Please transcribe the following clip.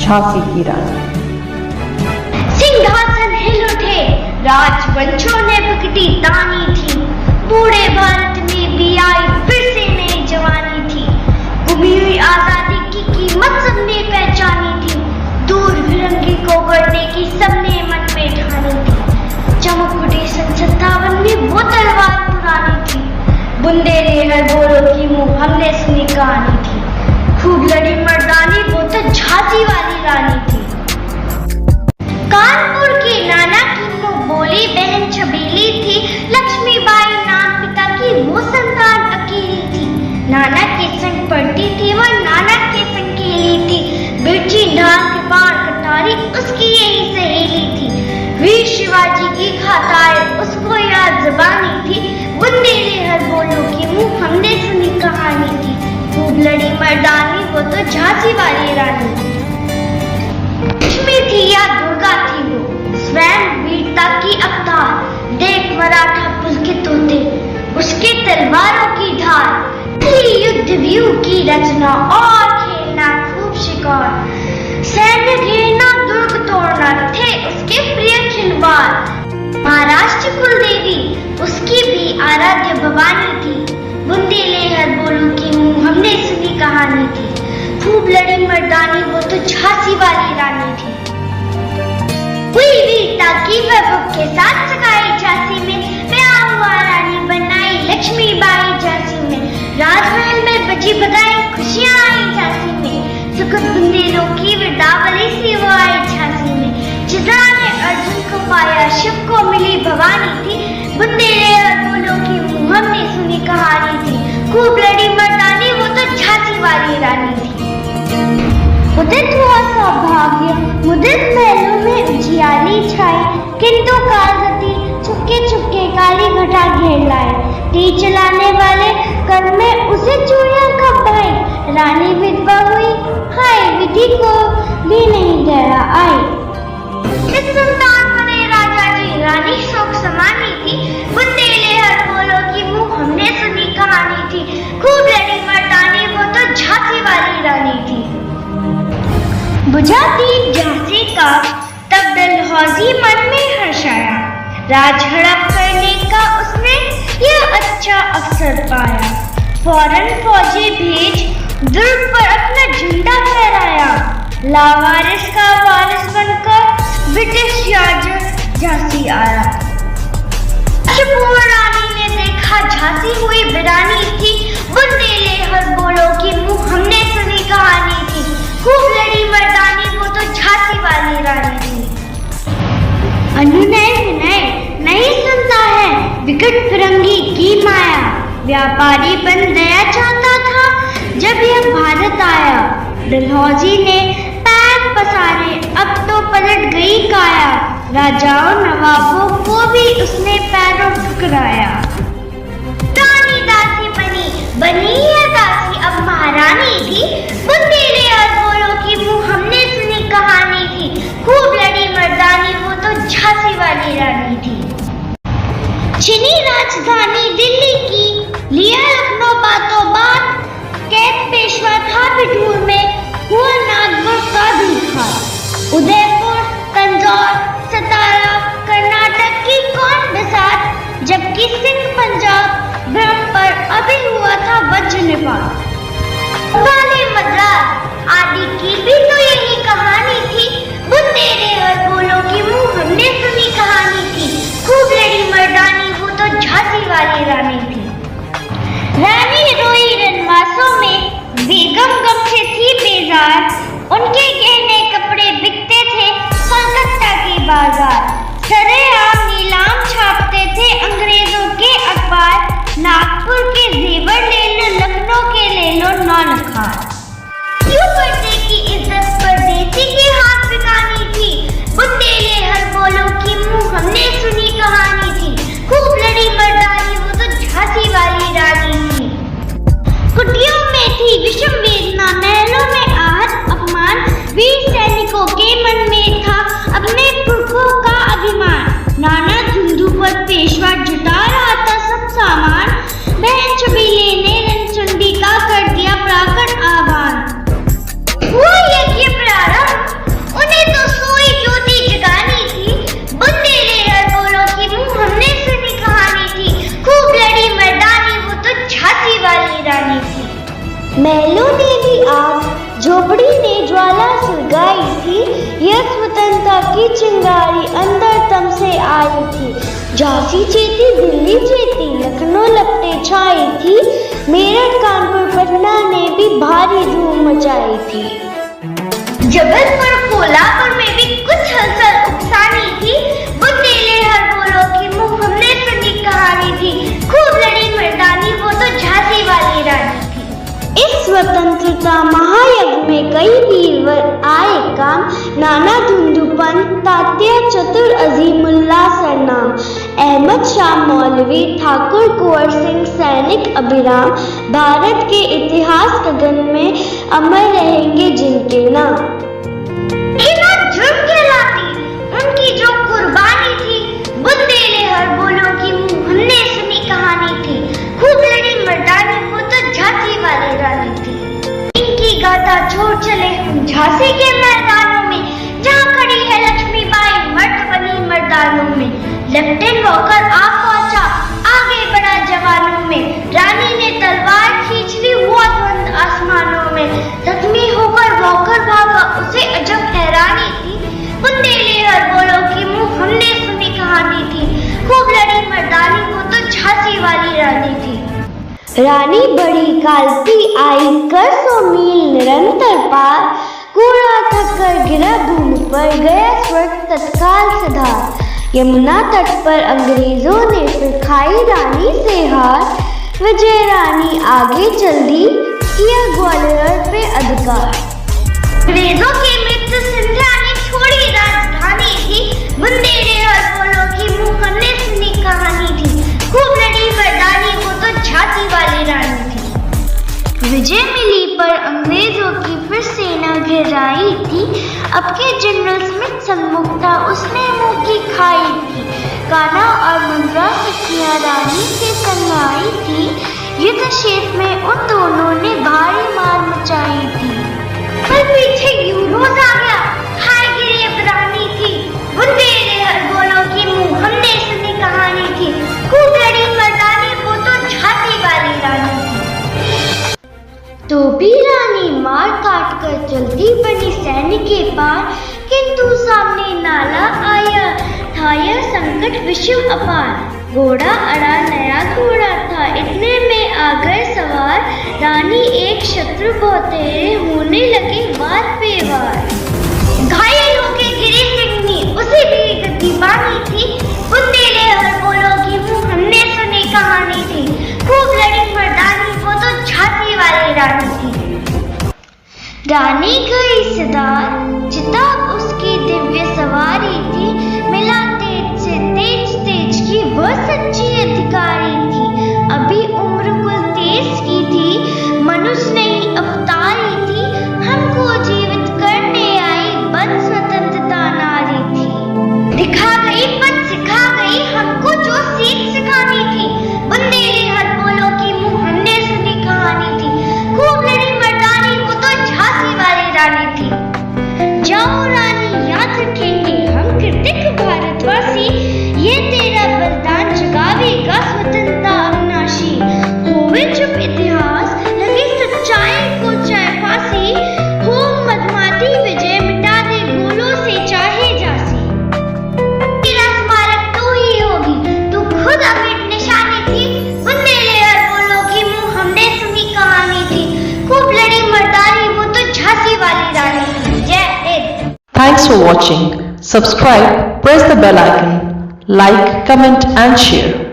झांसी की रानी। सिंहासन हिल उठे, राजवंशों ने पकड़ी तानी थी, बूढ़े भारत में भी आई फिर से नई जवानी थी। गुमी हुई आजादी की कीमत सबने पहचानी थी, दूर फिरंगी को गढ़ने की सबने मन में ठानी थी। चमक उठी सन 57 में वो तलवार पुरानी थी, बुंदेले हर बोलों की मुंह हमने सुनी कहानी थी। खूब लड़ी मर्दानी वो तो झांसी वाली रानी थी। कानपुर के नाना की मुंह बोली बहन छबीली थी, लक्ष्मीबाई नाम पिता की वो संतान अकेली थी। नाना के संग पढ़ती थी वो नाना के संग खेली थी, बिरची ढाल के पार कटारी उसकी यही सहेली थी। वीर शिवाजी की खाताएं उसको याद जुबानी थी, बुंदेले हर बोलों की मुंह हमने सुनी कहानी थी। खूब लड़ी मर्दानी वो तो झांसी वाली रानी थी। लक्ष्मी थी या दुर्गा थी वो, स्वयं वीरता की अवतार। देख मराठा पुलकित होते उसके तलवारों की ढाल, युद्ध व्यूह की रचना और खेलना खूब शिकार। सैन्य घेरना दुर्ग तोड़ना थे उसके प्रिय खिलवाड़। महाराष्ट्र कुल देवी उसकी भी आराध्य भवानी थी, बुंदेले हर बोलों की मुंह हमने सुनी कहानी थी। खूब लड़ी मर्दानी वो तो झांसी वाली रानी थी। हुई वीरता की वैभव के साथ सगाई झांसी में, ब्याह हुआ रानी बनाई लक्ष्मीबाई झांसी में। राजमहल में बजी बजाई खुशियां आई झांसी में, सुखद बुंदेलों की वृंदावली सी वो आई झांसी में। चित्रा ने अर्जुन को पाया, शिव को मिली भवानी थी, बुंदेले हर बोलों की मुंह हमने सुनी कहानी थी। खूब लड़ी मर्दानी वो तो झांसी वाली रानी थी। उदित हुआ सौभाग्य, मुदित महलों में उजियाली छाई, किंतु कालगति चुपके चुपके काली घटा घेर लाए। तीर चलाने वाले कर में उसे चूड़ियां कब भाई, रानी विधवा हुई हाय विधि को भी नहीं दया आई। इस संतान बने राजा जी, रानी शोक समानी थी, बुंदेले हर बोलों की मुंह हमने सुनी कहानी थी। खूब लड़ी मर्दानी वो तो झांसी वाली रानी थी। बुझा दीप झांसी का तब डलहौजी मन में हर्ष आया, राज हड़प करने का उसने यह अच्छा अवसर पाया। फौरन फौजी भेज दुर्ग पर अपना झंडा फहराया, लावारिस का वारिस बनकर ब्रिटिश राज झांसी आया। रानी ने देखा झांसी हुई वीरानी थी, बुंदेले हर बोलों की मुंह हमने सुनी कहानी थी। खूब लड़ी मर्दानी वो तो झांसी वाली रानी थी। अनुनय विनय नहीं सुनता है विकट फिरंगी की माया, व्यापारी बन गया चाहता था जब यह भारत आया। डलहौजी ने पैर पसारे अब तो पलट गई काया, राजाओं नवाबों को भी उसने पैरों ठुकराया। रानी दासी बनी है दासी अब महारानी थी, बुंदेले हर बोलों की मुंह हमने सुनी कहानी थी। खूब लड़ी मर्दानी वो तो झांसी वाली रानी थी। छिनी राजधानी दिल्ली की, लिया लखनऊ बातों बात, कैद पेशवा था बिठूर में, हुआ नागपुर का भिखार। उदयपुर तंजौर सतारा कर्नाटक की कौन बिसात, जबकि सिंध पंजाब ब्रह्म पर अभी हुआ था वज्रनिपात। वाले मद्रास आदि की भी तो यही कहानी थी, बुंदेले हर बोलों की मुंह हमने सुनी कहानी थी। खूब लड़ी मर्दानी वो तो झांसी वाली रानी थी। रानी रोई रनवासों में, बेगम गम से थी बेजार, उनके गहने कपड़े बिकते थे कलकत्ता के बाजार। सरेआम नीलाम छापते थे अंग्रेजों के अखबार, नागपुर के जेवर ले लो लखनऊ के ले लो नौलखार। क्यों पर्दे की इज्जत परदेसी के हाथ बिकानी थी, बुंदेले हर बोलों की मुंह हमने सुनी कहानी थी। खूब लड़ी मर्दानी वो तो झांसी वाली रानी थी। कुटियों में थी विषम वेदना, महलों में आहत अपमान, वीर सैनिकों के मन में था अपने पुरखों का अभिमान। नाना धुंधु पर पेशवा जुटा रहा था सब सामान, बहन छबीले ने रणचंडी का कर दिया प्राकट आभार। की चिंगारी अंदर तम से आई थी। झांसी चेती, दिल्ली चेती, लखनऊ लपटे छाई थी। मेरठ, कानपुर, पटना ने भी भारी धूम मचाई थी। जबलपुर, कोल्हापुर में भी कुछ हलचल उकसानी थी। बुंदेले हर बोलो की मुंह हमने सुनी कहानी थी। खूब लड़ी मर्दानी, वो तो झांसी वाली रानी थी। इस स्वतंत्रता महायज्ञ में कई वीरवर आए काम। नाना धुंधुपंत, तात्या चतुर, अजीमुल्ला सरनाम, अहमद शाह मौलवी, ठाकुर कुंवर सिंह, सैनिक अभिराम। भारत के इतिहास गगन में अमर रहेंगे जिनके नाम। जुर्म कहलाती उनकी जो कुर्बानी थी। बुंदेले हर बोलो की मुंह हमने सुनी कहानी थी। खूब लड़ी मर्दानी, वो तो झांसी वाली रानी थी। इनकी गाथा छोड़ चले हम झांसी के मैदानों में, जहाँ खड़ी है लक्ष्मीबाई मर्द बनी मर्दानों में। लेफ्टिनेंट वॉकर आ पहुंचा, आगे बढ़ा जवानों में। रानी ने तलवार खींच ली, वो द्वंद आसमानों में। जख्मी होकर वॉकर भागा, उसे अजब हैरानी थी। बुंदेले हर बोलो की मुंह हमने सुनी कहानी थी। खूब लड़ी मर्दानी, वो तो झांसी वाली रानी थी। रानी बड़ी कालती आई, कर 100 मील निरंतर पार। कूड़ा थककर गिरा भूमि पर, गया स्वर्ग तत्काल सुधार। यमुना तट पर अंग्रेजों ने फिर खाई रानी से हार। विजय रानी आगे चल दी, किया ग्वालियर पे अधिकार। अंग्रेजों की मृत्यु सिंधिया ने छोड़ी राजधानी थी। बुंदेले हर बोलो की मुंह हमने सुनी कहानी थी। खूब लड़ी मर्दानी, वो तो झांसी वाली रानी थी। विजय मिली पर अंग्रेजों की फिर सेना घेराई थी। अब के जनरल स्मिथ सम्मुख था, उसने मुंह की खाई थी। कान्हा और मुंद्रा सखियां रानी के संग आई थी। युद्ध क्षेत्र में उन दोनों ने भारी मार मचाई थी। पर पीछे यूरोज आ गया, हाय गिरी अब रानी थी। बुंदेले हर बोलो की मुंह हमने सुनी कहानी थी। खूब लड़ी मर्दानी, वो तो झांसी वाली रानी थी। तो भी रानी मार काट कर चलती बनी सैन्य के पार, किंतु सामने नाला आया था यह संकट विषम अपार। घोड़ा अड़ा नया घोड़ा था, इतने में आ गए सवार। रानी एक शत्रु बहुत तेरे, होने लगे वार पे वार। घायल होके गिरी सिंहनी, उसे भी गद्दी बानी थी। बुंदेले हर बोलो की मुंह हमने सुनी कहानी थी। खूब लड़ी मर्दानी, वो तो झांसी वाली रानी थी। रानी गई सिदार, चिताब उसकी दिव्य सवारी थी। मिला तेज से तेज, तेज की वह सच्ची अधिकारी थी। अभी उम्र कुल 23 की थी, मनुष्य नहीं अवतारी थी। हमको जीवित करने आई बन स्वतंत्रता नारी थी। दिखा गई पद सिखा गई, हमको जो सीख सिखानी थी। बुंदेले हर बोलो की मुंह हमने सुनी कहानी थी। खूब लड़ी मर्दानी, वो तो झांसी वाली रानी थी। जाओ रानी याद रखेंगे हम कृतिक भारतवासी, ये तेरा बलिदान जगावेगा स्वतंत्रता अविनाशी। होवे चुप इतिहास, लगे सच्चाई को चाहे फांसी। हो मधुमाती विजय, मिटा दे गोलों से चाहे झांसी। तेरा स्मारक तू ही होगी, तू खुद अमिट निशानी थी। बुंदेले हर बोलो की मुंह हमने सुनी कहानी थी। खूब लड़ी मर्दानी, वो तो झांसी वाली रानी थी। जय Hind. Thanks for watching. Subscribe, press the bell icon, like, comment and share.